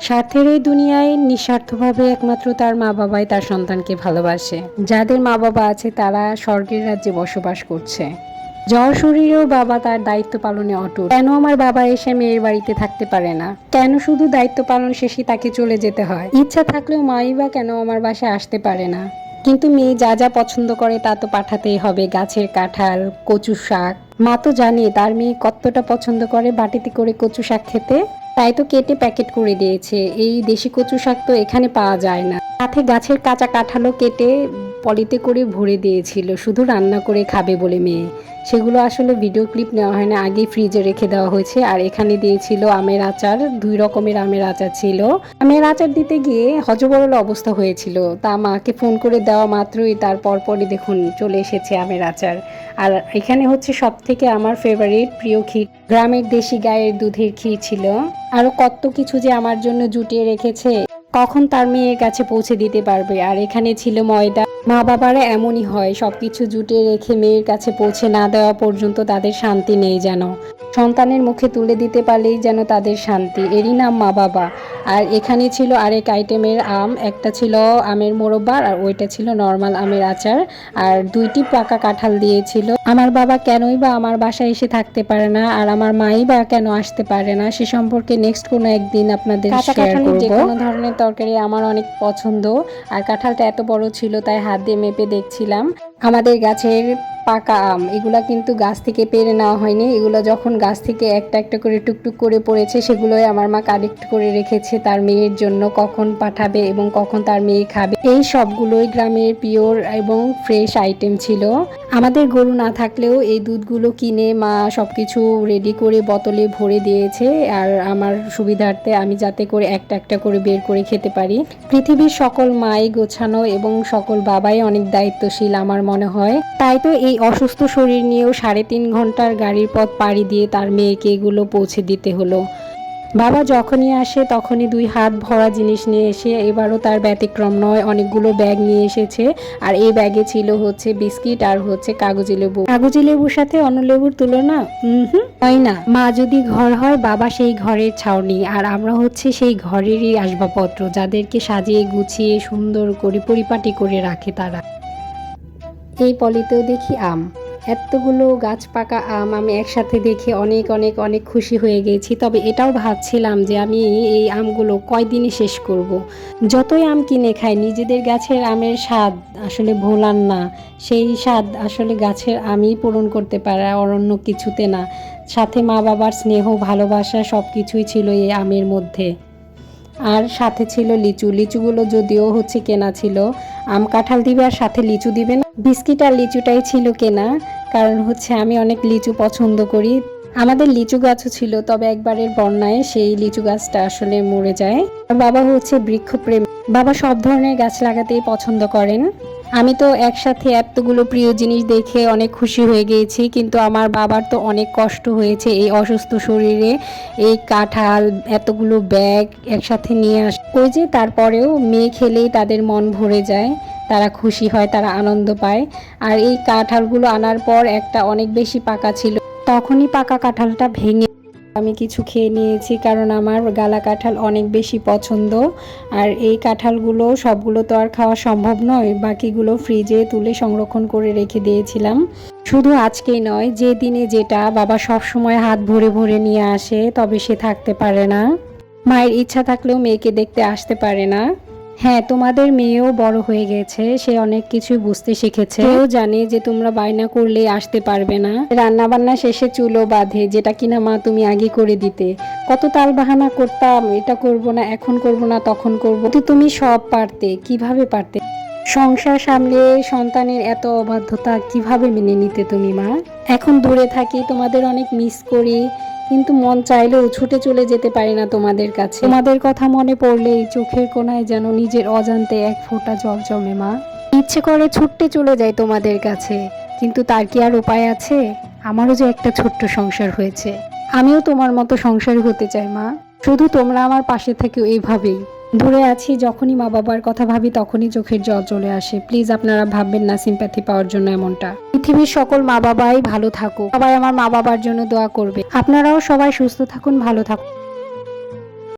স্বার্থের এই দুনিয়ায় নিঃস্বার্থভাবে একমাত্র তার মা বাবাই তার সন্তানকে ভালোবাসে। যাদের মা বাবা আছে তারা স্বর্গের রাজ্যে বসবাস করছে। জ্বর শরীরেও বাবা তার দায়িত্ব পালনে অটুট। কেন আমার বাবা এসে মেয়ের বাড়িতে থাকতে পারে না? কেন শুধু দায়িত্ব পালন শেষে তাকে চলে যেতে হয়? ইচ্ছা থাকলেও মাই বা কেন আমার বাসায় আসতে পারে না? কিন্তু মেয়ে যা যা পছন্দ করে তা তো পাঠাতেই হবে। গাছের কাঁঠাল, কচু শাক। মা তো জানে তার মেয়ে কতটা পছন্দ করে বাটিতে করে কচু শাক খেতে। তাই তো কেটে প্যাকেট করে দিয়েছে। এই দেশি কচু শাক তো এখানে পাওয়া যায় না। সাথে গাছের কাঁচা কাঁঠালও কেটে পলিতে করে ভরে দিয়েছিল, শুধু রান্না করে খাবে বলে মেয়ে। সেগুলো আসলে ভিডিও ক্লিপ নেওয়া হয় না, আগেই ফ্রিজে রেখে দেওয়া হয়েছে। আর এখানে দিয়েছিল আমের আচার, 2 রকমের আমের আচার ছিল। আমের আচার দিতে গিয়ে হযবরল অবস্থা হয়েছিল। তা মাকে ফোন করে দেওয়া মাত্রই তার পরপরই দেখুন চলে এসেছে আমের আচার। আর এখানে হচ্ছে সব থেকে আমার ফেভারিট প্রিয় ক্ষীর, গ্রামের দেশি গায়ের দুধের ক্ষীর ছিল। আরো কত কিছু যে আমার জন্য জুটিয়ে রেখেছে, কখন তার মেয়ের কাছে পৌঁছে দিতে পারবে। আর এখানে ছিল ময়দা। মা বাবারা এমনই হয়, সবকিছু জুটিয়ে রেখে মেয়ের কাছে পৌঁছে না দেওয়া পর্যন্ত তাদের শান্তি নেই যেন। সন্তানের মুখে তুলে দিতে পারলেই যেন তাদের শান্তি, এরই নাম মা বাবা। আর এখানে ছিল আরেক আইটেমের আম, একটা ছিল আমের মোরব্বা আর ওইটা ছিল নর্মাল আমের আচার। আর 2টি পাকা কাঁঠাল দিয়েছিল। আমার বাবা কেনই বা আমার বাসায় এসে থাকতে পারে না, আর আমার মাই বা কেন আসতে পারে না, সে সম্পর্কে নেক্সট কোনো একদিন আপনাদের শেয়ার করব। যে কোনো ধরনের তরকারি আমার অনেক পছন্দ। আর কাঁঠালটা এত বড় ছিল তাই হাত দিয়ে মেপে দেখছিলাম। আমাদের গাছের পাকা আম, এগুলা কিন্তু গাছ থেকে পেড়ে নেওয়া হয়নি। এগুলো যখন গাছ থেকে একটা একটা করে টুকটুক করে পড়েছে, সেগুলোই আমার মা কালেক্ট করে রেখেছে তার মেয়ের জন্য, কখন পাঠাবে এবং কখন তার মেয়ে খাবে। এই সবগুলোই গ্রামের পিওর এবং ফ্রেশ আইটেম ছিল। আমাদের গরু না থাকলেও এই দুধগুলো কিনে মা সবকিছু রেডি করে বোতলে ভরে দিয়েছে। আর আমার সুবিধার্থে আমি যাতে করে একটা একটা করে বের করে খেতে পারি। পৃথিবীর সকল মাই গোছানো এবং সকল বাবাই অনেক দায়িত্বশীল আমার মনে হয়। তাই তো এই অসুস্থ শরীর নিয়েও 3.5 ঘন্টার গাড়ির পথ পাড়ি দিয়ে তার মেয়েকে এগুলো পৌঁছে দিতে হলো। বাবা যখনই আসে তখনই 2 হাত ভরা জিনিস নিয়ে এসে, এবারও তার ব্যতিক্রম নয়, অনেকগুলো ব্যাগ নিয়ে এসেছে। আর এই ব্যাগে ছিল হচ্ছে বিস্কিট আর হচ্ছে কাগজি লেবু। কাগজি লেবুর সাথে অন্য লেবুর তুলনা হয় না। মা যদি ঘর হয়, বাবা সেই ঘরের ছাউনি, আর আমরা হচ্ছে সেই ঘরেরই আসবাবপত্র, যাদেরকে সাজিয়ে গুছিয়ে সুন্দর করে পরিপাটি করে রাখে তারা। এই পলিতেও দেখি আম, এতগুলো গাছ পাকা আম আমি একসাথে দেখে অনেক অনেক অনেক খুশি হয়ে গেছি। তবে এটাও ভাবছিলাম যে আমি এই আমগুলো কয়দিনই শেষ করব। যতই আম কিনে খাই, নিজেদের গাছের আমের স্বাদ আসলে ভোলার না। সেই স্বাদ আসলে গাছের আমই পূরণ করতে পারে, আর অন্য কিছুতে না। সাথে মা বাবার স্নেহ ভালোবাসা সব কিছুই ছিল এই আমের মধ্যে। আর সাথে ছিল লিচু। লিচুগুলো যদিও হচ্ছে কেনা ছিল। আম কাঁঠাল দিবে আর সাথে লিচু দিবে না, বিস্কিট আর লিচুটাই ছিল কেনা। কারণ হচ্ছে আমি অনেক লিচু পছন্দ করি। আমাদের লিচু গাছও ছিল, তবে একবারের বন্যায় সেই লিচু গাছটা আসলে মরে যায়। বাবা হচ্ছে বৃক্ষপ্রেমী, বাবা সব ধরনের গাছ লাগাতেই পছন্দ করেন। আমি তো একসাথে এতগুলো প্রিয় জিনিস দেখে অনেক খুশি হয়ে গিয়েছি, কিন্তু আমার বাবার তো অনেক কষ্ট হয়েছে এই অসুস্থ শরীরে। এই কাঁঠাল, এতগুলো ব্যাগ একসাথে নিয়ে ওই যে তারপরেও মেয়ে খেলেই তাদের মন ভরে যায়, তারা খুশি হয়, তারা আনন্দ পায়। আর এই কাঁঠালগুলো আনার পর একটা অনেক বেশি পাকা ছিল, তখনই পাকা কাঁঠালটা ভেঙে আমি কিছু খেয়ে নিয়েছি, কারণ আমার গালা কাঁঠাল অনেক বেশি পছন্দ। আর এই কাঁঠালগুলো সবগুলো তো আর খাওয়া সম্ভব নয়, বাকিগুলো ফ্রিজে তুলে সংরক্ষণ করে রেখে দিয়েছিলাম। শুধু আজকেই নয়, যে দিনে যেটা বাবা সব সময় হাত ভরে ভরে নিয়ে আসে, তবে সে থাকতে পারে না। মায়ের ইচ্ছা থাকলেও মেয়েকে দেখতে আসতে পারে না। হ্যাঁ, তোমাদের মেয়েও বড় হয়ে গেছে, সে অনেক কিছুই বুঝতে শিখেছে। সেও জানে যে তোমরা বায়না করলে আসতে পারবে না। রান্না বান্না শেষে চুলো বাঁধে, যেটা কিনা মা তুমি আগে করে দিতে। কত তাল বাহানা করতাম, এটা করব না, এখন করব না, তখন করব, কিন্তু তুমি সব পারতে। কিভাবে পারতে? সংসার সামলে সন্তানের এত অবাধ্যতা কিভাবে মেনে নিতে তুমি মা? এখন দূরে থাকি, তোমাদের অনেক মিস করি, কিন্তু মন চাইলেও ছুটে চলে যেতে পারি না তোমাদের কাছে। তোমাদের কথা মনে পড়লেই চোখের কোণায় যেন নিজের অজান্তে এক ফোঁটা জল জমে মা। ইচ্ছে করে ছুটতে চলে যাই তোমাদের কাছে, কিন্তু তার কি আর উপায় আছে? আমারও যে একটা ছোট্ট সংসার হয়েছে, আমিও তোমার মতো সংসারী হতে চাই মা। শুধু তোমরা আমার পাশে থেকেও এইভাবেই। দূরে আছি, যখনই মা বাবার কথা ভাবি তখনই চোখের জল চলে আসে। প্লিজ আপনারা ভাববেন না সিম্প্যাথি পাওয়ার জন্য এমনটা। পৃথিবীর সকল মা বাবাই ভালো থাকুক, সবাই আমার মা বাবার জন্য দোয়া করবে। আপনারাও সবাই সুস্থ থাকুন, ভালো থাকুন।